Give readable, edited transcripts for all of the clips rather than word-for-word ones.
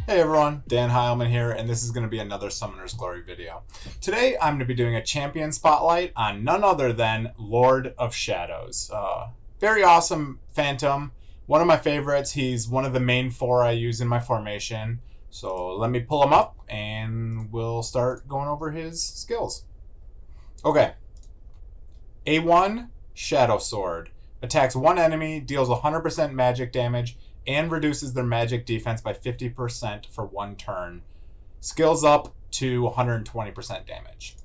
Hey everyone, danheilman here, and this is going to be another Summoner's Glory video. Today I'm going to be doing a champion spotlight on none other than Lord of Shadows. Very awesome Phantom, one of my favorites. He's one of the main four I use in my formation. So let me pull him up and we'll start going over his skills. Okay, A1, Shadow Sword. Attacks one enemy, deals 100% magic damage, and reduces their magic defense by 50% for one turn. Skills up to 120% damage.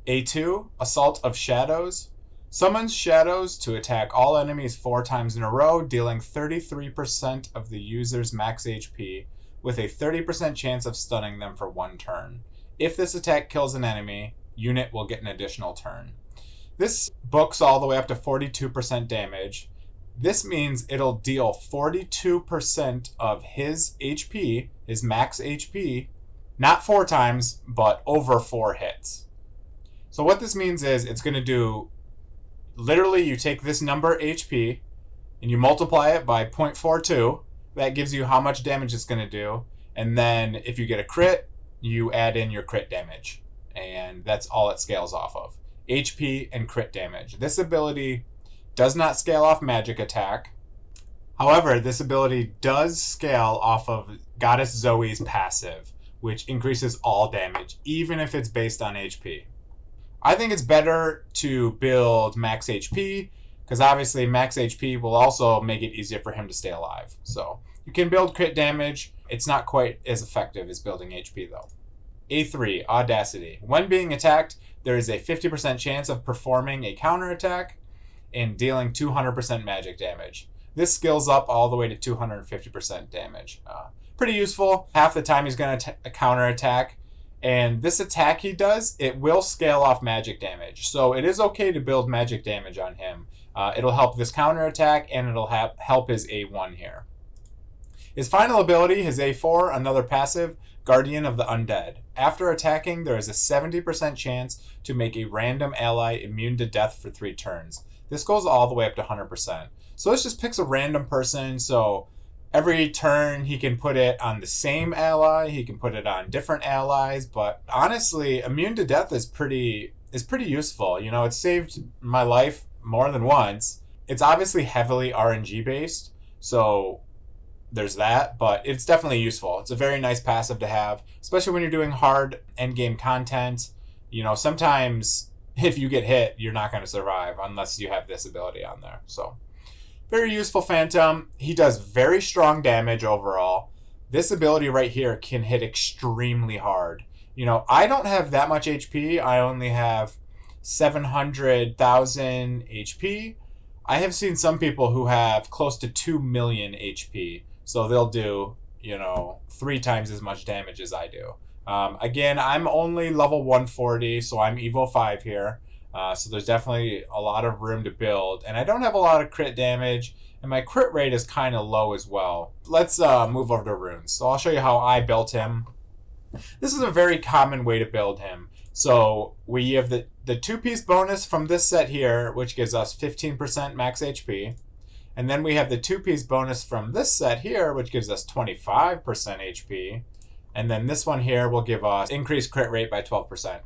A2, Assault of Shadows. Summons shadows to attack all enemies 4 times in a row, dealing 33% of the user's max HP, with a 30% chance of stunning them for one turn. If this attack kills an enemy, unit will get an additional turn. This books all the way up to 42% damage. This means it'll deal 42% of his HP, his max HP, not 4 times, but over 4 hits. So what this means is it's going to do, literally you take this number HP and you multiply it by 0.42. That gives you how much damage it's going to do. And then if you get a crit, you add in your crit damage. And that's all it scales off of. HP and crit damage. This ability does not scale off magic attack. However, this ability does scale off of Goddess Zoe's passive, which increases all damage, even if it's based on HP. I think it's better to build max HP, because obviously max HP will also make it easier for him to stay alive. So you can build crit damage. It's not quite as effective as building HP though. A3, Audacity. When being attacked, there is a 50% chance of performing a counterattack and dealing 200% magic damage. This scales up all the way to 250% damage. Pretty useful. Half the time he's going to counterattack. And this attack he does, it will scale off magic damage. So it is okay to build magic damage on him. It'll help this counterattack and it'll help his A1 here. His final ability, his A4, another passive, Guardian of the Undead. After attacking, there is a 70% chance to make a random ally immune to death for 3 turns. This goes all the way up to 100%. So this just picks a random person. So every turn he can put it on the same ally. He can put it on different allies. But honestly, immune to death is pretty useful. You know, it saved my life more than once. It's obviously heavily RNG based. So there's that, but it's definitely useful. It's a very nice passive to have, especially when you're doing hard endgame content. You know, sometimes if you get hit, you're not going to survive unless you have this ability on there. So very useful Phantom. He does very strong damage overall. This ability right here can hit extremely hard. You know, I don't have that much HP. I only have 700,000 HP. I have seen some people who have close to 2 million HP. So they'll do, you know, 3 times as much damage as I do. Again, I'm only level 140, so I'm Evo 5 here. So there's definitely a lot of room to build. And I don't have a lot of crit damage, and my crit rate is kind of low as well. Let's move over to runes. So I'll show you how I built him. This is a very common way to build him. So we have the 2-piece bonus from this set here, which gives us 15% max HP. And then we have the 2-piece bonus from this set here, which gives us 25% HP. And then this one here will give us increased crit rate by 12%.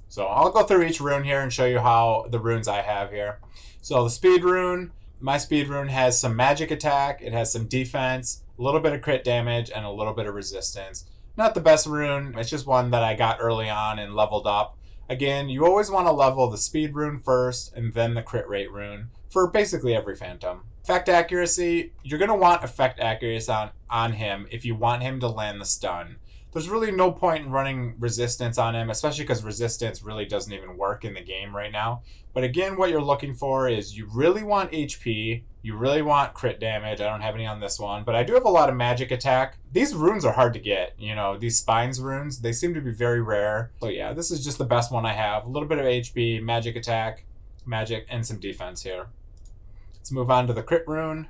So I'll go through each rune here and show you how the runes I have here. So the speed rune, my speed rune has some magic attack, it has some defense, a little bit of crit damage, and a little bit of resistance. Not the best rune, it's just one that I got early on and leveled up. Again, you always want to level the speed rune first and then the crit rate rune for basically every Phantom. Effect accuracy, you're going to want effect accuracy on him if you want him to land the stun. There's really no point in running resistance on him, especially because resistance really doesn't even work in the game right now. But again, what you're looking for is you really want HP, you really want crit damage. I don't have any on this one, but I do have a lot of magic attack. These runes are hard to get, you know, these spines runes, they seem to be very rare. So yeah, this is just the best one I have. A little bit of HP, magic attack, magic, and some defense here. Let's move on to the crit rune.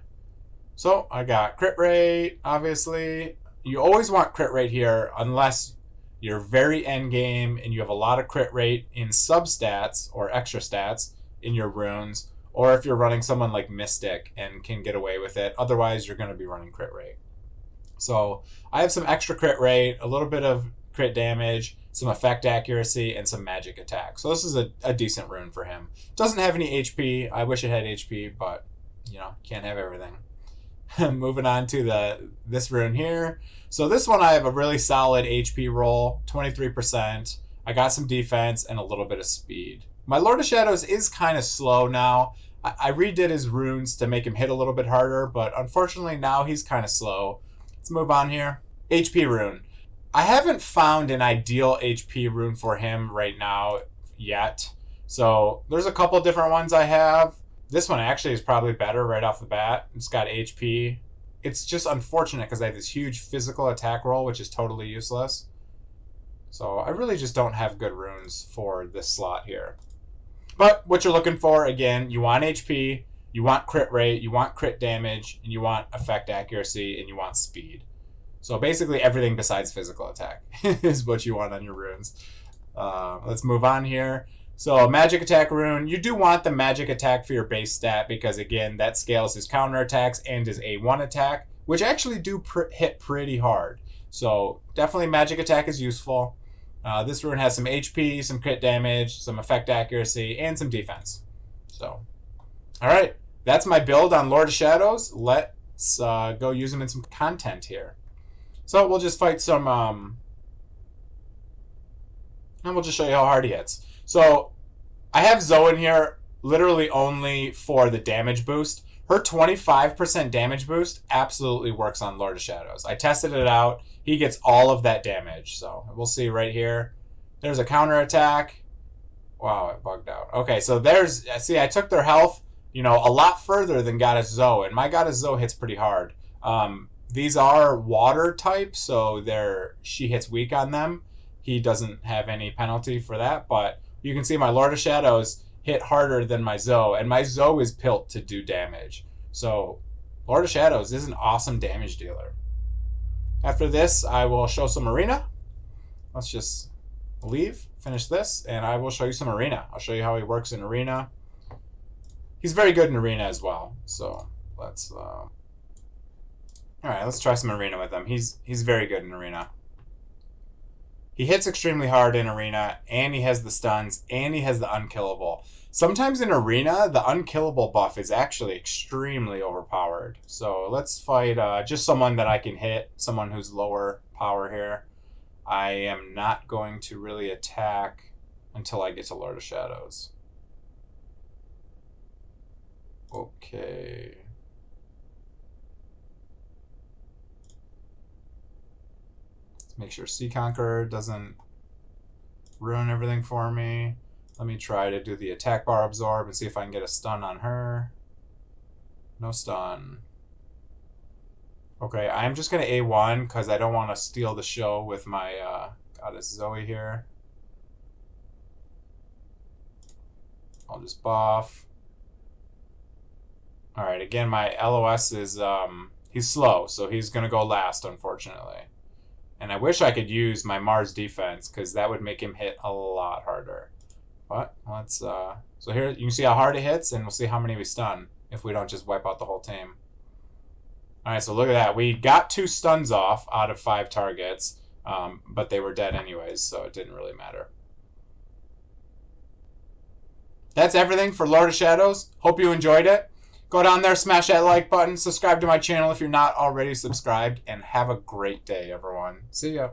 So I got crit rate, obviously. You always want crit rate here unless you're very end game and you have a lot of crit rate in substats or extra stats in your runes, or if you're running someone like Mystic and can get away with it. Otherwise, you're going to be running crit rate. So I have some extra crit rate, a little bit of crit damage, some effect accuracy, and some magic attack. So this is a decent rune for him. Doesn't have any HP. I wish it had HP, but can't have everything. Moving on to this rune here. So this one I have a really solid HP roll, 23%. I got some defense and a little bit of speed. My Lord of Shadows is kind of slow now. I redid his runes to make him hit a little bit harder, but unfortunately now he's kind of slow. Let's move on here. HP rune. I haven't found an ideal HP rune for him right now yet. So there's a couple different ones I have. This one actually is probably better right off the bat. It's got HP. It's just unfortunate because I have this huge physical attack roll, which is totally useless. So I really just don't have good runes for this slot here. But what you're looking for, again, you want HP, you want crit rate, you want crit damage, and you want effect accuracy, and you want speed. So basically everything besides physical attack is what you want on your runes. Let's move on here. So magic attack rune, you do want the magic attack for your base stat because, again, that scales his counter attacks and his A1 attack, which actually do hit pretty hard. So definitely magic attack is useful. This rune has some HP, some crit damage, some effect accuracy, and some defense. So, all right, that's my build on Lord of Shadows. Let's go use them in some content here. So we'll just fight some, and we'll just show you how hard he hits. So I have Zoe in here literally only for the damage boost. Her 25% damage boost absolutely works on Lord of Shadows. I tested it out. He gets all of that damage. So we'll see right here. There's a counter attack. Wow, it bugged out. Okay, so see, I took their health, a lot further than Goddess Zoe. And my Goddess Zoe hits pretty hard. These are water type, so she hits weak on them. He doesn't have any penalty for that, but you can see my Lord of Shadows hit harder than my Zoe, and my Zoe is built to do damage. So Lord of Shadows is an awesome damage dealer. After this, I will show some arena. Let's just leave, finish this, and I will show you some arena. I'll show you how he works in arena. He's very good in arena as well. So let's all right, let's try some arena with him. He's very good in arena. He hits extremely hard in arena, and he has the stuns, and he has the unkillable. Sometimes in arena, the unkillable buff is actually extremely overpowered. So let's fight just someone that I can hit, someone who's lower power here. I am not going to really attack until I get to Lord of Shadows. Okay. Make sure Sea Conqueror doesn't ruin everything for me. Let me try to do the attack bar absorb and see if I can get a stun on her. No stun. Okay, I'm just going to A1 because I don't want to steal the show with my Goddess Zoe here. I'll just buff. Alright, again, my LOS is, he's slow, so he's going to go last, unfortunately. And I wish I could use my Mars defense because that would make him hit a lot harder. But let's, so here you can see how hard it hits, and we'll see how many we stun if we don't just wipe out the whole team. All right, so look at that. We got 2 stuns off out of 5 targets, but they were dead anyways, so it didn't really matter. That's everything for Lord of Shadows. Hope you enjoyed it. Go down there, smash that like button, subscribe to my channel if you're not already subscribed, and have a great day, everyone. See ya.